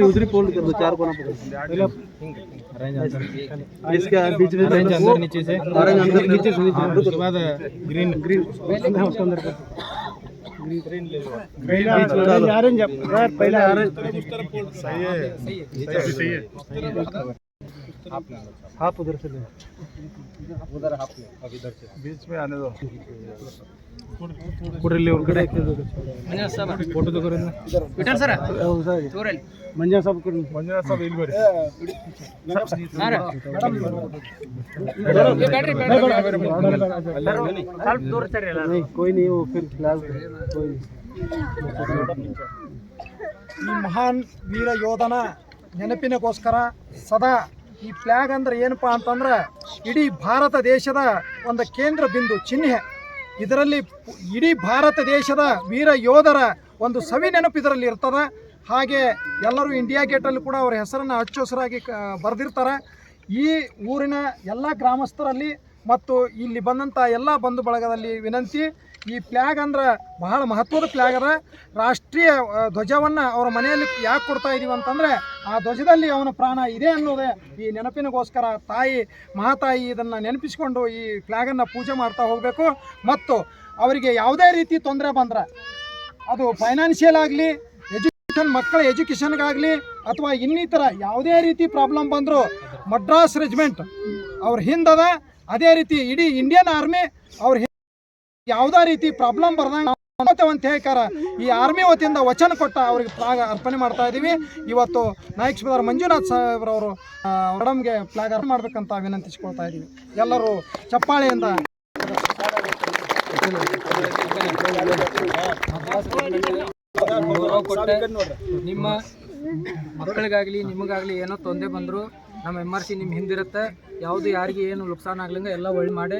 उधरी fold कर दो, 4 कोना पकड़। इसके बीच में ऑरेंज अंदर नीचे से, ऑरेंज अंदर नीचे से, उसके बाद ग्रीन ग्रीन उसके अंदर कर, ग्रीन ले लो, ग्रीन ऑरेंज पहले ऑरेंज। सही है, सही है। हाफ उधर से ले, उधर हाफ ले, अब इधर से बीच में आने दो। पूरे ले उनके मंजन साहब फोटो तो करें विठल सर तोरल मंजन साहब कर, मंजन साहब ಇಲ್ಲಿ ಬರಿ ಸರ್ ಸ್ವಲ್ಪ ದೂರ ಸರಿ ಅಲ್ಲ नहीं कोई नहीं, वो फिर क्लास कोई ಈ ಮಹಾನ್ ವೀರ ಯೋಧನ ನೆನಪಿನಗೋಸ್ಕರ ಸದಾ ಈ ಫ್ಲ್ಯಾಗ್ ಅಂದ್ರೆ ಏನಪ್ಪಾ ಅಂತಂದ್ರೆ ಇಡೀ ಭಾರತ ದೇಶದ ಒಂದು ಕೇಂದ್ರ ಬಿಂದು ಚಿಹ್ನೆ. ಇದರಲ್ಲಿ ಇಡೀ ಭಾರತ ದೇಶದ ವೀರ ಯೋಧರ ಒಂದು ಸವಿ ನೆನಪು ಇದರಲ್ಲಿ ಇರ್ತದೆ. ಹಾಗೆ ಎಲ್ಲರೂ ಇಂಡಿಯಾ ಗೇಟಲ್ಲಿ ಕೂಡ ಅವರ ಹೆಸರನ್ನು ಹಚ್ಚ ಹಸಿರಾಗಿ ಬರೆದಿರ್ತಾರೆ. ಈ ಊರಿನ ಎಲ್ಲ ಗ್ರಾಮಸ್ಥರಲ್ಲಿ ಮತ್ತು ಇಲ್ಲಿ ಬಂದಂಥ ಎಲ್ಲ ಬಂಧು ಬಳಗದಲ್ಲಿ ವಿನಂತಿ, ಈ ಫ್ಲ್ಯಾಗ್ ಅಂದ್ರೆ ಬಹಳ ಮಹತ್ವದ ಫ್ಲ್ಯಾಗ್ ಅದ. ರಾಷ್ಟ್ರೀಯ ಧ್ವಜವನ್ನು ಅವರ ಮನೆಯಲ್ಲಿ ಯಾಕೆ ಕೊಡ್ತಾ ಇದ್ದೀವಿ ಅಂತಂದರೆ ಆ ಧ್ವಜದಲ್ಲಿ ಅವನ ಪ್ರಾಣ ಇದೆ ಅನ್ನೋದೇ ಈ ನೆನಪಿನಗೋಸ್ಕರ ತಾಯಿ ಮಹಾತಾಯಿ ಇದನ್ನು ನೆನಪಿಸಿಕೊಂಡು ಈ ಫ್ಲ್ಯಾಗನ್ನು ಪೂಜೆ ಮಾಡ್ತಾ ಹೋಗಬೇಕು. ಮತ್ತು ಅವರಿಗೆ ಯಾವುದೇ ರೀತಿ ತೊಂದರೆ ಬಂದರೆ ಅದು ಫೈನಾನ್ಷಿಯಲ್ ಆಗಲಿ, ಮಕ್ಕಳ ಎಜುಕೇಷನ್ಗಾಗಲಿ ಅಥವಾ ಇನ್ನಿತರ ಯಾವುದೇ ರೀತಿ ಪ್ರಾಬ್ಲಮ್ ಬಂದರೂ ಮಡ್ರಾಸ್ ರೆಜಿಮೆಂಟ್ ಅವ್ರ ಹಿಂದದ. ಅದೇ ರೀತಿ ಇಡೀ ಇಂಡಿಯನ್ ಆರ್ಮಿ ಅವ್ರ ಯಾವುದೇ ರೀತಿ ಪ್ರಾಬ್ಲಮ್ ಬರ್ದಂಗೆ ಅಂತ ಹೇಳ್ಕಾರ ಈ ಆರ್ಮಿ ವತಿಯಿಂದ ವಚನ ಕೊಟ್ಟ ಅವ್ರಿಗೆ ಫ್ಲಾಗ್ ಅರ್ಪಣೆ ಮಾಡ್ತಾ ಇದ್ದೀವಿ. ಇವತ್ತು ನಾಯಕ್ ಸುಬೇದಾರ್ ಮಂಜುನಾಥ್ ಸಾಹೇಬ್ರವರು ಮೇಡಮ್ಗೆ ಫ್ಲಾಗ್ ಅರ್ಪಣೆ ಮಾಡಬೇಕಂತ ವಿನಂತಿಸಿಕೊಳ್ತಾ ಇದ್ದೀವಿ. ಎಲ್ಲರೂ ಚಪ್ಪಾಳೆಯಿಂದ ನಿಮ್ಮ ಮಕ್ಕಳಿಗಾಗಲಿ ನಿಮಗಾಗಲಿ ಏನೋ ತೊಂದರೆ ಬಂದರೂ ನಮ್ಮ MRC ನಿಮ್ಮ ಹಿಂದಿರುತ್ತೆ. ಯಾವುದು ಯಾರಿಗೆ ಏನು ನುಕ್ಸಾನ್ ಆಗ್ಲಿಂಗ ಎಲ್ಲ ಒಳ್ಳೆ ಮಾಡಿ